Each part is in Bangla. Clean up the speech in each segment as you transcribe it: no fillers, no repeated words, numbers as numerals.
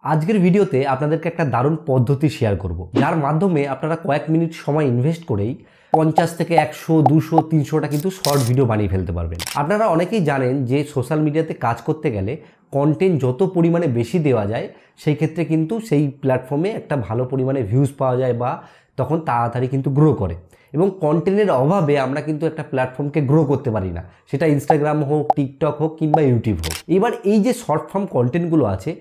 আজকের ভিডিওতে আপনাদেরকে একটা দারুণ পদ্ধতি শেয়ার করব, যার মাধ্যমে আপনারা কয়েক মিনিট সময় ইনভেস্ট করেই 50 থেকে 100, 200, 300টা কিন্তু শর্ট ভিডিও বানিয়ে ফেলতে পারবেন। আপনারা অনেকেই জানেন যে সোশ্যাল মিডিয়াতে কাজ করতে গেলে কন্টেন্ট যত পরিমাণে বেশি দেওয়া যায় সেই ক্ষেত্রে কিন্তু সেই প্ল্যাটফর্মে একটা ভালো পরিমাণে ভিউজ পাওয়া যায় বা তখন তাড়াতাড়ি কিন্তু গ্রো করে। এবং কন্টেন্টের অভাবে আমরা কিন্তু একটা প্ল্যাটফর্মকে গ্রো করতে পারি না, সেটা ইনস্টাগ্রাম হোক, টিকটক হোক কিংবা ইউটিউব হোক। এবার এই যে শর্ট ফর্ম কন্টেন্টগুলো আছে,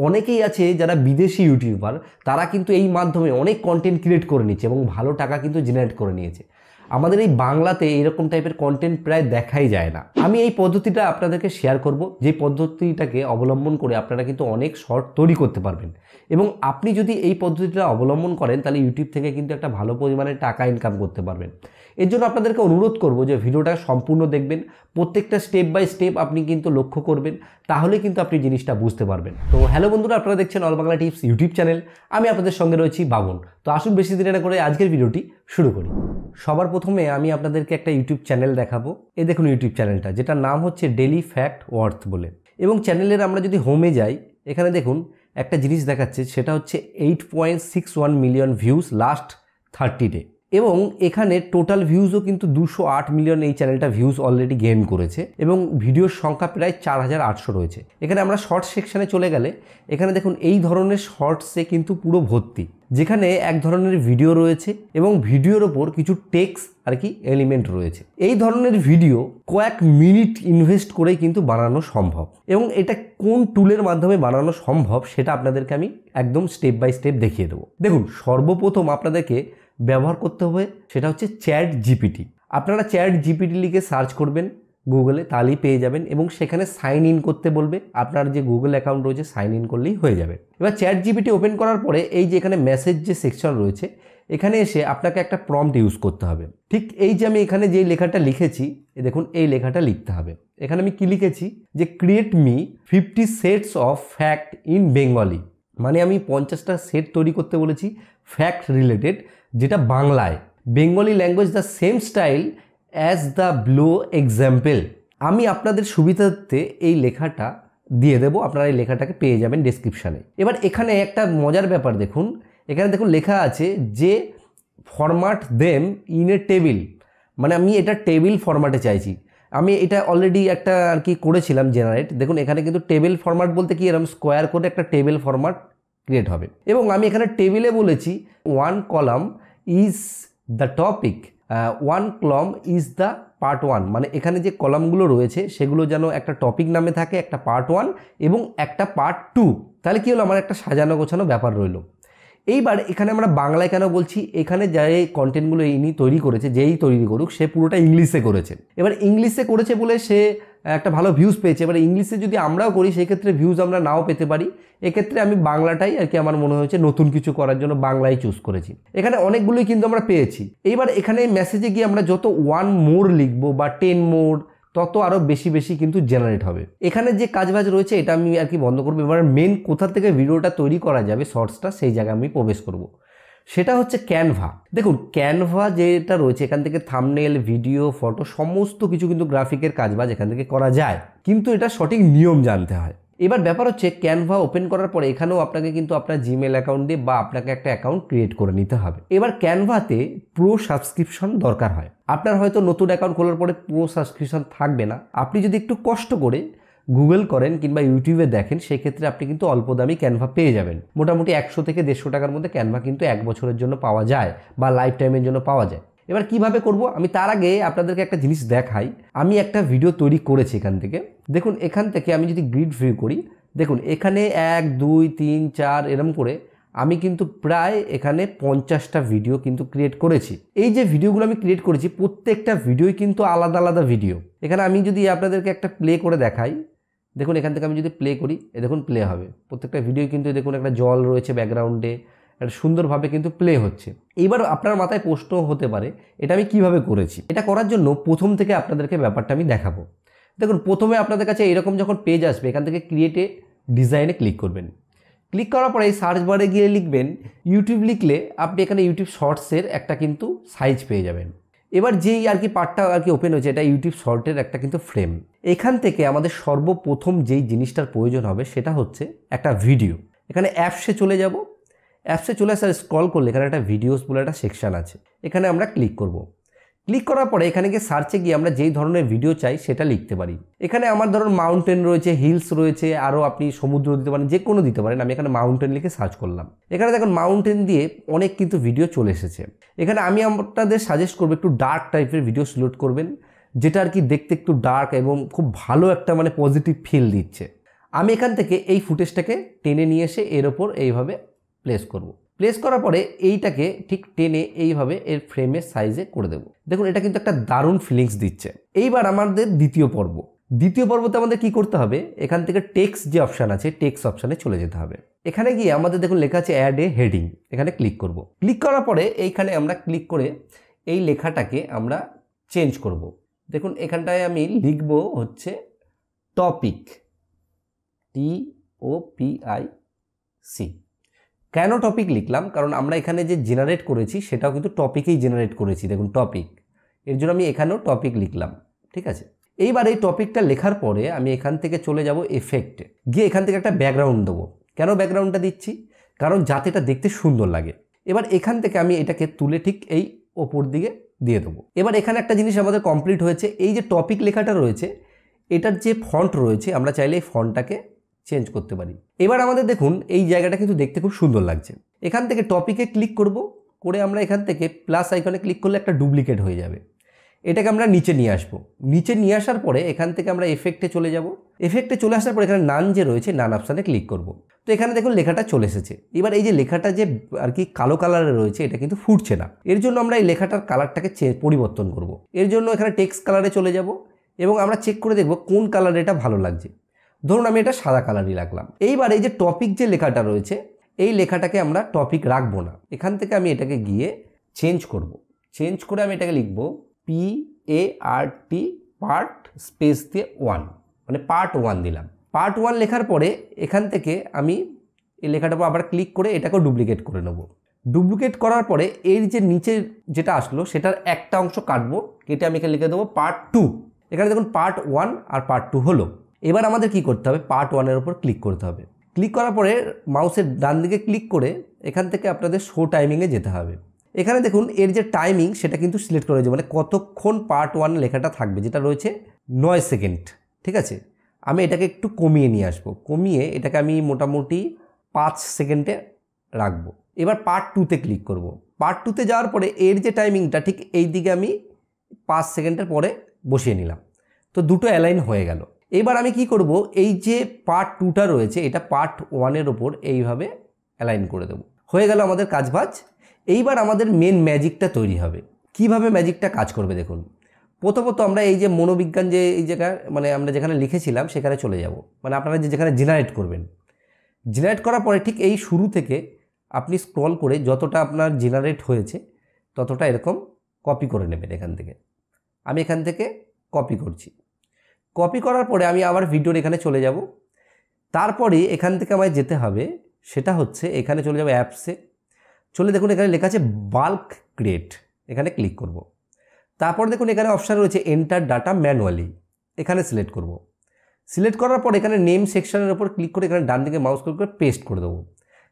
অনেকেই আছে যারা বিদেশি ইউটিউবার, তারা কিন্তু এই মাধ্যমে অনেক কন্টেন্ট ক্রিয়েট করে নিচ্ছে এবং ভালো টাকা কিন্তু জেনারেট করে নিয়েছে। আমাদের এই বাংলাতে এরকম টাইপের কন্টেন্ট প্রায় দেখাই যায় না। আমি এই পদ্ধতিটা আপনাদেরকে শেয়ার করব, যে পদ্ধতিটাকে অবলম্বন করে আপনারা কিন্তু অনেক শর্ট তৈরি করতে পারবেন। এবং আপনি যদি এই পদ্ধতিটা অবলম্বন করেন তাহলে ইউটিউব থেকে কিন্তু একটা ভালো পরিমাণে টাকা ইনকাম করতে পারবেন। এর জন্য আপনাদেরকে অনুরোধ করব যে ভিডিওটা সম্পূর্ণ দেখবেন, প্রত্যেকটা স্টেপ বাই স্টেপ আপনি কিন্তু লক্ষ্য করবেন, তাহলে কিন্তু আপনি জিনিসটা বুঝতে পারবেন। তো হ্যালো বন্ধুরা, আপনারা দেখছেন all Bangla tips YouTube channel. আমি আপনাদের সঙ্গে রয়েছি বাবন। তো আসুন বেশি দেরি না করে আজকের ভিডিওটি শুরু করি। সবার প্রথমে আমি আপনাদেরকে একটা ইউটিউব চ্যানেল দেখাবো। এই দেখুন ইউটিউব চ্যানেলটা, যেটার নাম হচ্ছে ডেলি ফ্যাক্ট ওয়ার্থ বলে। এবং চ্যানেলের আমরা যদি হোমে যাই, এখানে দেখুন একটা জিনিস দেখাচ্ছে, সেটা হচ্ছে 8.61 মিলিয়ন ভিউজ লাস্ট 30 ডে। এবং এখানে টোটাল ভিউজও কিন্তু 208 মিলিয়ন এই চ্যানেলটা ভিউজ অলরেডি গেইন করেছে এবং ভিডিওর সংখ্যা প্রায় 4800 রয়েছে। এখানে আমরা শর্টস সেকশানে চলে গেলে এখানে দেখুন এই ধরনের শর্টসে কিন্তু পুরো ভর্তি, যেখানে এক ধরনের ভিডিও রয়েছে এবং ভিডিওর ওপর কিছু টেক্সট আর কি এলিমেন্ট রয়েছে। এই ধরনের ভিডিও কয়েক মিনিট ইনভেস্ট করেই কিন্তু বানানো সম্ভব। এবং এটা কোন টুলের মাধ্যমে বানানো সম্ভব সেটা আপনাদেরকে আমি একদম স্টেপ বাই স্টেপ দেখিয়ে দেবো। দেখুন, সর্বপ্রথম আপনাদেরকে ব্যবহার করতে হবে সেটা হচ্ছে চ্যাট জিপিটি। আপনারা চ্যাট জিপিটি লিখে সার্চ করবেন গুগলে, তাহলেই পেয়ে যাবেন এবং সেখানে সাইন ইন করতে বলবে। আপনার যে গুগল অ্যাকাউন্ট রয়েছে সাইন ইন করলেই হয়ে যাবে। এবার চ্যাট জিপিটি ওপেন করার পরে এই যে এখানে মেসেজ যে সেকশন রয়েছে, এখানে এসে আপনাকে একটা প্রম্পট ইউজ করতে হবে। ঠিক এই যে আমি এখানে যে লেখাটা লিখেছি, দেখুন এই লেখাটা লিখতে হবে। এখানে আমি কি লিখেছি, যে create me 50 sets of fact in Bengali. মানে আমি 50টা সেট তৈরি করতে বলেছি ফ্যাক্ট রিলেটেড, যেটা বাংলায়, Bengali language the same style as the below example. আমি আপনাদের সুবিধার্থে এই লেখাটা দিয়ে দেবো, আপনারা এই লেখাটাকে পেয়ে যাবেন ডেসক্রিপশানে। এবার এখানে একটা মজার ব্যাপার দেখুন, এখানে দেখুন লেখা আছে যে format them in a table. মানে আমি এটা টেবিল ফরম্যাটে চাইছি। আমি এটা অলরেডি একটা আর কি করেছিলাম জেনারেট। দেখুন এখানে কিন্তু টেবিল ফরম্যাট বলতে কি, এরকম স্কোয়ার করে একটা টেবিল ফরম্যাট ক্রিয়েট হবে। এবং আমি এখানে টেবিলে বলেছি 1 column is the topic, 1 column is the part 1। মানে এখানে যে কলামগুলো রয়েছে সেগুলো যেন একটা টপিক নামে থাকে, একটা পার্ট 1 এবং একটা পার্ট 2। তাহলে কী হলো, আমার একটা সাজানো গোছানো ব্যাপার রইলো। এইবার এখানে আমরা বাংলায় কেন বলছি, এখানে যে কন্টেন্টগুলো ইনি তৈরি করেছে, যেই তৈরি করুক সে পুরোটা ইংলিশে করেছে। এবার ইংলিশে করেছে বলে সে একটা ভালো ভিউজ পেয়েছে। এবার ইংলিশে যদি আমরাও করি সেই ক্ষেত্রে ভিউজ আমরা নাও পেতে পারি। এক্ষেত্রে আমি বাংলাটাই আর কি আমার মনে হয়েছে নতুন কিছু করার জন্য বাংলাই চুজ করেছি। এখানে অনেকগুলোই কিন্তু আমরা পেয়েছি। এইবার এখানে মেসেজে গিয়ে আমরা যত 1 মোর লিখবো বা 10 মোর, তত আরও বেশি বেশি কিন্তু জেনারেট হবে। এখানে যে কাজবাজ রয়েছে এটা আমি আর কি বন্ধ করবো। এবার মেন কোথা থেকে ভিডিওটা তৈরি করা যাবে শর্টসটা, সেই জায়গায় আমি প্রবেশ করব। সেটা হচ্ছে ক্যানভা। দেখুন ক্যানভা যেটা রয়েছে, এখান থেকে থাম্বনেল, ভিডিও, ফটো সমস্ত কিছু কিন্তু গ্রাফিকের কাজবাজ এখান থেকে করা যায়, কিন্তু এটা সঠিক নিয়ম জানতে হয়। এবার ব্যাপার হচ্ছে ক্যানভা ওপেন করার পরে এখানেও আপনাকে কিন্তু আপনার জিমেল অ্যাকাউন্ট দিয়ে বা আপনাকে একটা অ্যাকাউন্ট ক্রিয়েট করে নিতে হবে। এবার ক্যানভাতে প্রো সাবস্ক্রিপশন দরকার হয়। আপনার হয়তো নতুন অ্যাকাউন্ট খোলার পরে প্রো সাবস্ক্রিপশন থাকবে না। আপনি যদি একটু কষ্ট করে গুগল করেন কিংবা ইউটিউবে দেখেন, সেক্ষেত্রে আপনি কিন্তু অল্প দামি ক্যানভা পেয়ে যাবেন। মোটামুটি 100 থেকে 150 টাকার মধ্যে ক্যানভা কিন্তু 1 বছরের জন্য পাওয়া যায় বা লাইফ টাইমের জন্য পাওয়া যায়। এবার কিভাবে করব, আমি তার আগে আপনাদেরকে একটা জিনিস দেখাই। আমি একটা ভিডিও তৈরি করেছি এখান থেকে। দেখুন এখান থেকে আমি যদি গ্রিড ভিউ করি, দেখুন এখানে 1, 2, 3, 4 এরম করে আমি কিন্তু প্রায় এখানে 50টা ভিডিও কিন্তু ক্রিয়েট করেছি। এই যে ভিডিওগুলো আমি ক্রিয়েট করেছি, প্রত্যেকটা ভিডিওই কিন্তু আলাদা আলাদা ভিডিও। এখানে আমি যদি আপনাদেরকে একটা প্লে করে দেখাই, দেখুন এখান থেকে আমি যদি প্লে করি, দেখুন প্লে হবে। প্রত্যেকটা ভিডিও কিন্তু দেখুন একটা জল রয়েছে ব্যাকগ্রাউন্ডে, একটা সুন্দরভাবে কিন্তু প্লে হচ্ছে। এইবার আপনার মাথায় প্রশ্ন হতে পারে এটা আমি কিভাবে করেছি। এটা করার জন্য প্রথম থেকে আপনাদেরকে ব্যাপারটা আমি দেখাবো। দেখুন প্রথমে আপনাদের কাছে এরকম যখন পেজ আসবে, এখান থেকে ক্রিয়েটে ডিজাইনে ক্লিক করবেন। ক্লিক করার পরে এই সার্চ বারে গিয়ে লিখবেন ইউটিউব। লিখলে আপনি এখানে ইউটিউব শর্টসের একটা কিন্তু সাইজ পেয়ে যাবেন। এবার যেই আর কি পার্টটা আর কি ওপেন হয়েছে, এটা ইউটিউব শর্টের একটা কিন্তু ফ্রেম। এখান থেকে আমাদের সর্বপ্রথম যেই জিনিসটার প্রয়োজন হবে সেটা হচ্ছে একটা ভিডিও। এখানে অ্যাপসে চলে যাব। অ্যাপসে চলে আসার স্ক্রল করলে এখানে একটা ভিডিওস বলে একটা সেকশন আছে, এখানে আমরা ক্লিক করব। ক্লিক করার পরে এখানে গিয়ে সার্চে গিয়ে আমরা যেই ধরনের ভিডিও চাই সেটা লিখতে পারি। এখানে আমার ধরুন মাউন্টেন রয়েছে, হিলস রয়েছে, আরও আপনি সমুদ্র দিতে পারেন, যে কোনো দিতে পারেন। আমি এখানে মাউন্টেন লিখে সার্চ করলাম। এখানে দেখুন মাউন্টেন দিয়ে অনেক কিন্তু ভিডিও চলে এসেছে। এখানে আমি আপনাদের সাজেস্ট করবো একটু ডার্ক টাইপের ভিডিও সিলেক্ট করবেন, যেটা আর কি দেখতে একটু ডার্ক এবং খুব ভালো একটা মানে পজিটিভ ফিল দিচ্ছে। আমি এখান থেকে এই ফুটেজটাকে টেনে নিয়ে এসে এর ওপর এইভাবে প্লেস করব। প্লেস করার পরে এইটাকে ঠিক টেনে এইভাবে এর ফ্রেমের সাইজে করে দেবো। দেখুন এটা কিন্তু একটা দারুণ ফিলিংস দিচ্ছে। এইবার আমাদের দ্বিতীয় পর্বতে আমাদের কি করতে হবে, এখান থেকে টেক্সট যে অপশান আছে টেক্সট অপশানে চলে যেতে হবে। এখানে গিয়ে আমাদের দেখুন লেখা আছে অ্যাড এ হেডিং, এখানে ক্লিক করব। ক্লিক করার পরে এইখানে আমরা ক্লিক করে এই লেখাটাকে আমরা চেঞ্জ করব। দেখুন এখানটায় আমি লিখব হচ্ছে টপিক, TOPIC। কেন টপিক লিখলাম, কারণ আমরা এখানে যে জেনারেট করেছি সেটাও কিন্তু টপিকেই জেনারেট করেছি। দেখুন টপিক, এর জন্য আমি এখানেও টপিক লিখলাম। ঠিক আছে, এইবার এই টপিকটা লেখার পরে আমি এখান থেকে চলে যাব এফেক্টে, গিয়ে এখান থেকে একটা ব্যাকগ্রাউন্ড দেবো। কেন ব্যাকগ্রাউন্ডটা দিচ্ছি, কারণ যাতে এটা দেখতে সুন্দর লাগে। এবার এখান থেকে আমি এটাকে তুলে ঠিক এই ওপর দিকে দিয়ে দেবো। এবার এখানে একটা জিনিস আমাদের কমপ্লিট হয়েছে, এই যে টপিক লেখাটা রয়েছে এটার যে ফন্ট রয়েছে আমরা চাইলে এই ফন্টটাকে চেঞ্জ করতে পারি। এবার আমাদের দেখুন এই জায়গাটা কিন্তু দেখতে খুব সুন্দর লাগছে। এখান থেকে টপিকে ক্লিক করব, করে আমরা এখান থেকে প্লাস আইকনে ক্লিক করলে একটা ডুপ্লিকেট হয়ে যাবে। এটাকে আমরা নিচে নিয়ে আসবো। নিচে নিয়ে আসার পরে এখান থেকে আমরা এফেক্টে চলে যাব। এফেক্টে চলে আসার পরে এখানে নান যে রয়েছে নান অপশানে ক্লিক করব। তো এখানে দেখুন লেখাটা চলে এসেছে। এবার এই যে লেখাটা যে আর কি কালো কালারে রয়েছে এটা কিন্তু ফুটছে না। এর জন্য আমরা এই লেখাটার কালারটাকে পরিবর্তন করব। এর জন্য এখানে টেক্সট কালারে চলে যাব এবং আমরা চেক করে দেখব কোন কালারে এটা ভালো লাগছে। ধরুন আমি এটা সাদা কালারই রাখলাম। এইবার এই যে টপিক যে লেখাটা রয়েছে এই লেখাটাকে আমরা টপিক রাখবো না। এখান থেকে আমি এটাকে গিয়ে চেঞ্জ করব। চেঞ্জ করে আমি এটাকে লিখব PART পার্ট স্পেস দিয়ে 1, মানে পার্ট 1 দিলাম। পার্ট 1 লেখার পরে এখান থেকে আমি এই লেখাটার উপর আবার ক্লিক করে এটাকেও ডুপ্লিকেট করে নেব। ডুপ্লিকেট করার পরে এর যে নিচে যেটা আসলো সেটার একটা অংশ কাটবো, কেটে আমি এখানে লিখে দেবো পার্ট 2। এখানে দেখুন পার্ট 1 আর পার্ট 2 হলো। এবার আমাদের কি করতে হবে, পার্ট 1-এর উপর ক্লিক করতে হবে। ক্লিক করার পরে মাউসের ডান দিকে ক্লিক করে এখান থেকে আপনাদের শো টাইমিংয়ে যেতে হবে। এখানে দেখুন এর যে টাইমিং সেটা কিন্তু সিলেক্ট করে দেবে, মানে কতক্ষণ পার্ট 1 লেখাটা থাকবে, যেটা রয়েছে 9 সেকেন্ড। ঠিক আছে, আমি এটাকে একটু কমিয়ে নিয়ে আসবো। কমিয়ে এটাকে আমি মোটামুটি 5 সেকেন্ডে রাখবো। এবার পার্ট 2-তে ক্লিক করব। পার্ট 2-তে যাওয়ার পরে এর যে টাইমিংটা ঠিক এই দিকে আমি 5 সেকেন্ডের পরে বসিয়ে নিলাম। তো দুটো অ্যালাইন হয়ে গেল। এবার আমি কি করব, এই যে পার্ট 2টা রয়েছে এটা পার্ট 1-এর ওপর এইভাবে অ্যালাইন করে দেবো। হয়ে গেল আমাদের কাজবাজ। এইবার আমাদের মেন ম্যাজিকটা তৈরি হবে। কিভাবে ম্যাজিকটা কাজ করবে দেখুন। প্রথমত আমরা এই যে মনোবিজ্ঞান যে এই জায়গা মানে আমরা যেখানে লিখেছিলাম সেখানে চলে যাব। মানে আপনারা যেখানে জেনারেট করবেন, জেনারেট করার পরে ঠিক এই শুরু থেকে আপনি স্ক্রল করে যতটা আপনার জেনারেট হয়েছে ততটা এরকম কপি করে নেবেন এখান থেকে। আমি এখান থেকে কপি করছি। কপি করার পরে আমি আবার ভিডিওর এখানে চলে যাব। তারপরে এখান থেকে আমায় যেতে হবে, সেটা হচ্ছে এখানে চলে যাব অ্যাপসে। চলে দেখুন এখানে লেখা আছে বাল্ক ক্রিয়েট, এখানে ক্লিক করব। তারপর দেখুন এখানে অপশান রয়েছে এন্টার ডাটা ম্যানুয়ালি, এখানে সিলেক্ট করব। সিলেক্ট করার পর এখানে নেম সেকশনের উপর ক্লিক করে এখানে ডান দিকে মাউস ক্লিক করে পেস্ট করে দেবো।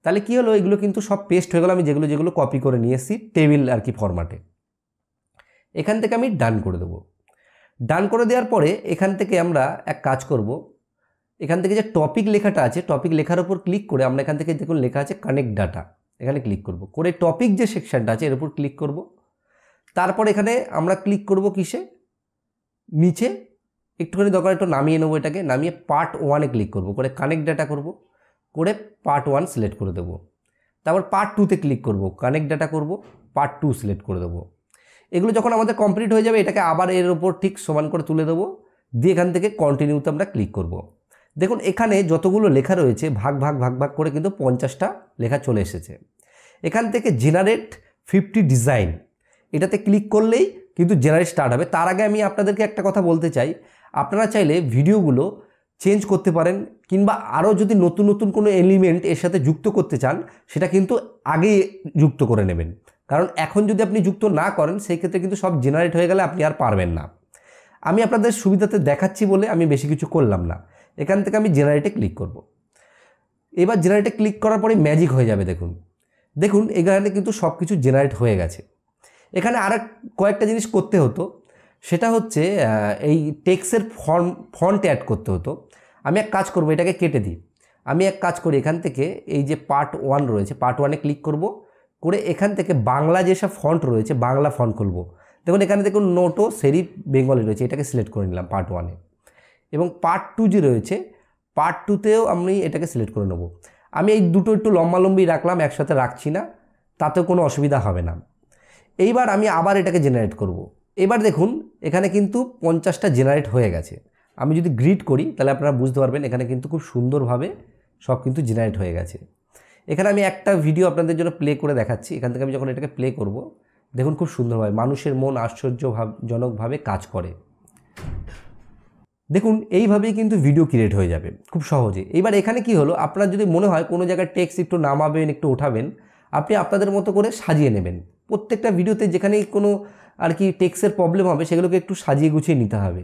তাহলে কী হলো, এগুলো কিন্তু সব পেস্ট হয়ে গেল। আমি যেগুলো কপি করে নিয়ে এসেছি টেবিল আর কি ফরম্যাটে। এখান থেকে আমি ডান করে দেবো। ডান করে দেওয়ার পরে এখান থেকে আমরা এক কাজ করব, এখান থেকে যে টপিক লেখাটা আছে টপিক লেখার উপর ক্লিক করে আমরা এখান থেকে দেখুন লেখা আছে কানেক্ট ডাটা, এখানে ক্লিক করব। করে টপিক যে সেকশনটা আছে এর উপর ক্লিক করব। তারপর এখানে আমরা ক্লিক করব কিসে, নিচে একটুখানি দরকার একটু নামিয়ে নেবো, এটাকে নামিয়ে পার্ট 1-এ ক্লিক করব। করে কানেক্ট ডাটা করব, করে পার্ট 1 সিলেক্ট করে দেবো। তারপর পার্ট 2-তে ক্লিক করব, কানেক্ট ডাটা করব, পার্ট 2 সিলেক্ট করে দেবো। এগুলো যখন আমাদের কমপ্লিট হয়ে যাবে এটাকে আবার এর ওপর ঠিক সমান করে তুলে দেবো, দিয়ে এখান থেকে কন্টিনিউতে আমরা ক্লিক করব। দেখুন এখানে যতগুলো লেখা রয়েছে ভাগ ভাগ ভাগ ভাগ করে কিন্তু 50টা লেখা চলে এসেছে। এখান থেকে জেনারেট 50 ডিজাইন এটাতে ক্লিক করলেই কিন্তু জেনারেট স্টার্ট হবে। তার আগে আমি আপনাদেরকে একটা কথা বলতে চাই, আপনারা চাইলে ভিডিওগুলো চেঞ্জ করতে পারেন, কিংবা আরও যদি নতুন নতুন কোনো এলিমেন্ট এর সাথে যুক্ত করতে চান সেটা কিন্তু আগেই যুক্ত করে নেবেন। কারণ এখন যদি আপনি যুক্ত না করেন সেই ক্ষেত্রে কিন্তু সব জেনারেট হয়ে গেলে আপনি আর পারবেন না। আমি আপনাদের সুবিধাতে দেখাচ্ছি বলে আমি বেশি কিছু করলাম না। এখান থেকে আমি জেনারেটে ক্লিক করব। এবার জেনারেটে ক্লিক করার পরে ম্যাজিক হয়ে যাবে। দেখুন দেখুন এখানে কিন্তু সব কিছু জেনারেট হয়ে গেছে। এখানে আর কয়েকটা জিনিস করতে হতো, সেটা হচ্ছে এই টেক্সের ফন্ট অ্যাড করতে হতো। আমি এক কাজ করব, এটাকে কেটে দিই। আমি এক কাজ করি, এখান থেকে এই যে পার্ট 1 রয়েছে, পার্ট 1-এ ক্লিক করব, করে এখান থেকে বাংলা যেসব ফন্ট রয়েছে বাংলা ফন্ট খুলব। দেখুন এখানে দেখুন নোটো সেরিফ বেঙ্গলি রয়েছে, এটাকে সিলেক্ট করে নিলাম পার্ট 1-এ। এবং পার্ট 2 যে রয়েছে, পার্ট 2-তেও আমি এটাকে সিলেক্ট করে নেব। আমি এই দুটো একটু লম্বালম্বি রাখলাম, একসাথে রাখছি না, তাতেও কোনো অসুবিধা হবে না। এইবার আমি আবার এটাকে জেনারেট করব। এবার দেখুন এখানে কিন্তু 50টা জেনারেট হয়ে গেছে। আমি যদি গ্রিড করি তাহলে আপনারা বুঝতে পারবেন এখানে কিন্তু খুব সুন্দরভাবে সব কিন্তু জেনারেট হয়ে গেছে। এখানে আমি একটা ভিডিও আপনাদের জন্য প্লে করে দেখাচ্ছি। এখান থেকে আমি যখন এটাকে প্লে করব, দেখুন খুব সুন্দরভাবে মানুষের মন আশ্চর্যজনকভাবে কাজ করে। দেখুন এইভাবেই কিন্তু ভিডিও ক্রিয়েট হয়ে যাবে খুব সহজে। এবার এখানে কি হলো, আপনার যদি মনে হয় কোনো জায়গায় টেক্সট একটু নামাবেন, একটু ওঠাবেন, আপনি আপনাদের মতো করে সাজিয়ে নেবেন। প্রত্যেকটা ভিডিওতে যেখানেই কোনো আর কি টেক্সটের প্রবলেম হবে সেগুলোকে একটু সাজিয়ে গুছিয়ে নিতে হবে।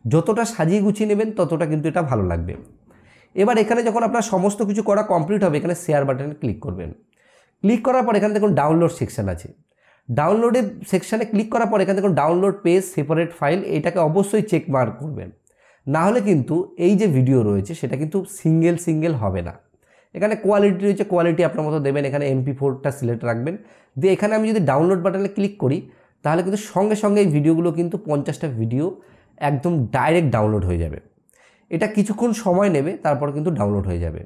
যতটা সাজিয়ে গুছিয়ে নেবেন ততটা কিন্তু এটা ভালো লাগবে। এবার এখানে যখন আপনার সমস্ত কিছু করা কমপ্লিট হবে, এখানে শেয়ার বাটনে ক্লিক করবেন। ক্লিক করার পর এখানে দেখুন ডাউনলোড সেকশন আছে। ডাউনলোডের সেকশানে ক্লিক করার পর এখানে দেখুন ডাউনলোড পেজ সেপারেট ফাইল, এটাকে অবশ্যই চেক মার্ক করবেন। না হলে কিন্তু এই যে ভিডিও রয়েছে সেটা কিন্তু সিঙ্গেল হবে না। এখানে কোয়ালিটি রয়েছে, কোয়ালিটি আপনার মতো দেবেন। এখানে MP4টা সিলেক্ট রাখবেন, দিয়ে এখানে আমি যদি ডাউনলোড বাটনে ক্লিক করি তাহলে কিন্তু সঙ্গে সঙ্গে এই ভিডিওগুলো কিন্তু 50টা ভিডিও একদম ডাইরেক্ট ডাউনলোড হয়ে যাবে। এটা কিছুক্ষণ সময় নেবে, তারপর কিন্তু ডাউনলোড হয়ে যাবে।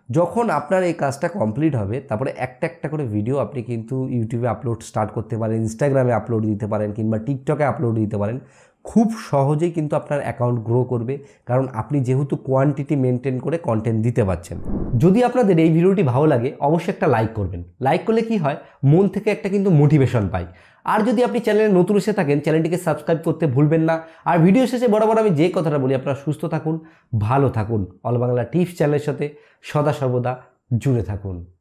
যখন আপনার এই কাজটা কমপ্লিট হবে তারপরে একটা একটা করে ভিডিও আপনি কিন্তু ইউটিউবে আপলোড স্টার্ট করতে পারেন, ইনস্টাগ্রামে আপলোড দিতে পারেন, কিংবা টিকটকে আপলোড দিতে পারেন। খুব সহজেই কিন্তু আপনার অ্যাকাউন্ট গ্রো করবে, কারণ আপনি যেহেতু কোয়ান্টিটি মেনটেন করে কন্টেন্ট দিতে পারছেন। যদি আপনাদের এই ভিডিওটি ভালো লাগে অবশ্যই একটা লাইক করবেন। লাইক করলে কি হয়, মন থেকে একটা কিন্তু মোটিভেশন পাই। আর যদি আপনি চ্যানেলে নতুন এসে থাকেন, চ্যানেলটিকে সাবস্ক্রাইব করতে ভুলবেন না। আর ভিডিও শেষে বরাবর আমি যে কথাটা বলি, আপনারা সুস্থ থাকুন, ভালো থাকুন, অল বাংলা টিপস চ্যানেলের সাথে সদা সর্বদা জুড়ে থাকুন।